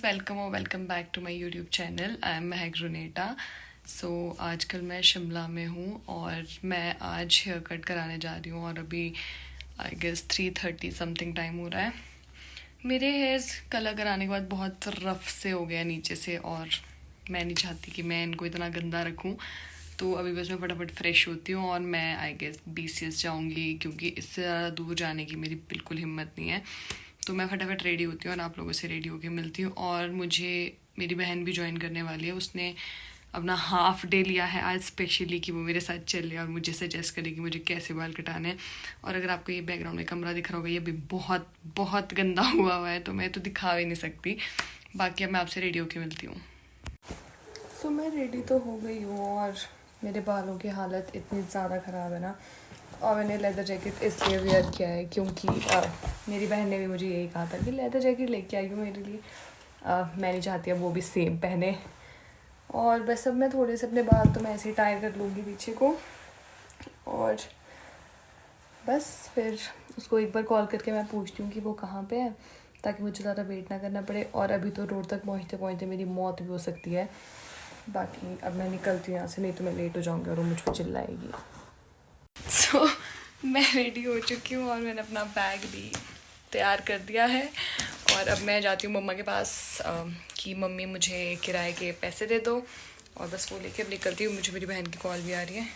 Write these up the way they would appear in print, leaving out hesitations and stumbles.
Welcome और welcome back to my YouTube channel. I am Mahak Runeta. सो आजकल मैं शिमला में हूँ और मैं आज हेयर कट कराने जा रही हूँ और अभी आई गेस 3:30 समथिंग टाइम हो रहा है। मेरे हेयर्स कलर कराने के बाद बहुत रफ से हो गया नीचे से और मैं नहीं चाहती कि मैं इनको इतना गंदा रखूँ। तो अभी बस मैं फटाफट फ्रेश होती हूँ और मैं आई गेस BCS जाऊँगी क्योंकि इससे ज़्यादा दूर जाने की मेरी बिल्कुल हिम्मत नहीं है। तो मैं फटाफट रेडी होती हूँ और आप लोगों से रेडी होके मिलती हूँ। और मुझे मेरी बहन भी ज्वाइन करने वाली है। उसने अपना हाफ डे लिया है आज स्पेशली कि वो मेरे साथ चले और मुझे सजेस्ट करे कि मुझे कैसे बाल कटाने हैं। और अगर आपको ये बैकग्राउंड में कमरा दिख रहा होगा, ये भी बहुत बहुत गंदा हुआ है तो मैं तो दिखा भी नहीं सकती। बाकी अब मैं आपसे रेडी होके मिलती हूँ। सो मैं रेडी तो हो गई हूँ और मेरे बालों की हालत इतनी ज़्यादा ख़राब है ना। और मैंने लेदर जैकेट इसलिए वेयर किया है क्योंकि मेरी बहन ने भी मुझे यही कहा था कि लेदर जैकेट लेके आई हूँ मेरे लिए। मैं नहीं चाहती अब वो भी सेम पहने। और बस अब मैं थोड़े से अपने बाल तो मैं ऐसे ही टाई कर लूँगी पीछे को और बस फिर उसको एक बार कॉल करके मैं पूछती हूँ कि वो कहाँ पे है ताकि मुझे ज़्यादा वेट ना करना पड़े। और अभी तो रोड तक पहुँचते पहुँचते मेरी मौत भी हो सकती है। बाकी अब मैं निकलती हूँ यहाँ से, नहीं तो मैं लेट हो जाऊँगी और वो मुझ पर चिल्लाएगी। सो मैं रेडी हो चुकी हूँ और मैंने अपना बैग भी तैयार कर दिया है और अब मैं जाती हूँ मम्मा के पास कि मम्मी मुझे किराए के पैसे दे दो और बस वो लेके अब निकलती हूँ। मुझे मेरी बहन की कॉल भी आ रही है।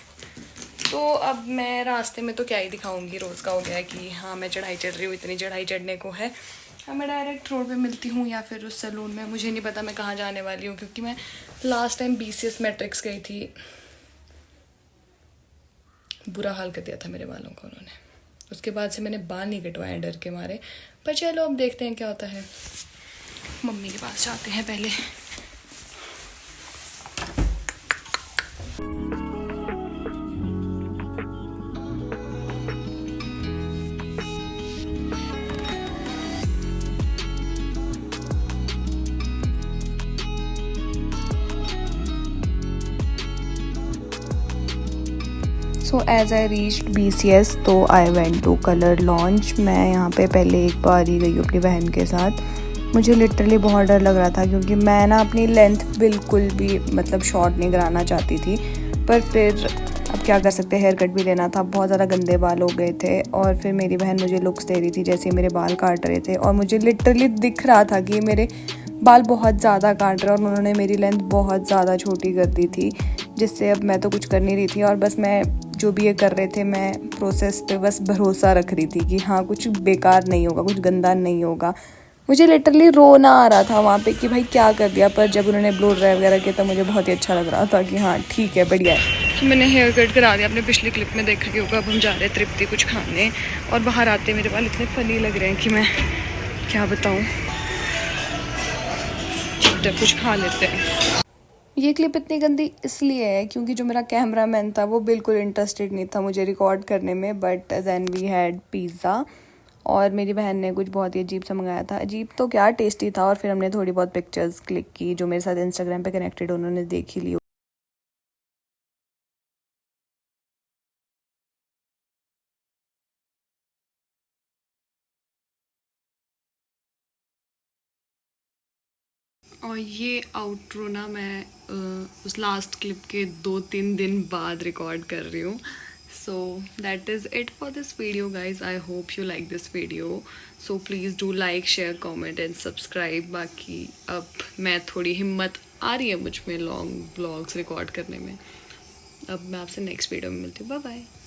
तो अब मैं रास्ते में तो क्या ही दिखाऊंगी, रोज़ का हो गया है कि हाँ मैं चढ़ाई चढ़ रही हूँ, इतनी चढ़ाई चढ़ने को है। अब मैं डायरेक्ट रोड पे मिलती हूँ या फिर उस सैलून में, मुझे नहीं पता मैं कहाँ जाने वाली हूँ क्योंकि मैं लास्ट टाइम BCS मैट्रिक्स गई थी। बुरा हाल कर दिया था मेरे बालों का उन्होंने। उसके बाद से मैंने बाल नहीं कटवाए डर के मारे। पर चलो अब देखते हैं क्या होता है। मम्मी के पास जाते हैं पहले। So as I reached BCS तो I went to colour launch. मैं यहाँ पे पहले एक बार ही गई अपनी बहन के साथ। मुझे लिटरली बहुत डर लग रहा था क्योंकि मैं ना अपनी लेंथ बिल्कुल भी मतलब शॉर्ट नहीं कराना चाहती थी। पर फिर अब क्या कर सकते, हेयर कट भी लेना था, बहुत ज़्यादा गंदे बाल हो गए थे। और फिर मेरी बहन मुझे लुक्स दे रही थी जैसे मेरे बाल काट रहे थे और मुझे लिटरली दिख रहा था कि मेरे बाल बहुत ज़्यादा काट रहे और उन्होंने मेरी लेंथ बहुत ज़्यादा छोटी कर दी थी, जिससे अब मैं तो कुछ कर नहीं रही थी। और बस मैं जो भी ये कर रहे थे मैं प्रोसेस पे बस भरोसा रख रही थी कि हाँ कुछ बेकार नहीं होगा, कुछ गंदा नहीं होगा। मुझे लिटरली रोना आ रहा था वहाँ पे कि भाई क्या कर दिया। पर जब उन्होंने ब्लो ड्राई वगैरह किया तो मुझे बहुत ही अच्छा लग रहा था कि हाँ ठीक है बढ़िया है। तो मैंने हेयर कट करा दिया। आपने पिछली क्लिप में देखा कि होगा। अब हम जा रहे हैं तृप्ति कुछ खाने और बाहर आते मेरे बाल इतने फनी लग रहे हैं कि मैं क्या बताऊँ। कुछ खा लेते हैं। ये क्लिप इतनी गंदी इसलिए है क्योंकि जो मेरा कैमरामैन था वो बिल्कुल इंटरेस्टेड नहीं था मुझे रिकॉर्ड करने में। But then we had pizza और मेरी बहन ने कुछ बहुत ही अजीब सा मंगाया था। अजीब तो क्या, टेस्टी था। और फिर हमने थोड़ी बहुत पिक्चर्स क्लिक की जो मेरे साथ इंस्टाग्राम पे कनेक्टेड उन्होंने देख ही ली। और ये आउट्रो ना मैं उस लास्ट क्लिप के 2-3 दिन बाद रिकॉर्ड कर रही हूँ। So that is it for this video guys. I hope you like this video. So please do like, share, comment and subscribe. बाकी अब मैं थोड़ी हिम्मत आ रही है मुझ में लॉन्ग व्लॉग्स रिकॉर्ड करने में। अब मैं आपसे नेक्स्ट वीडियो में मिलती हूँ। Bye bye.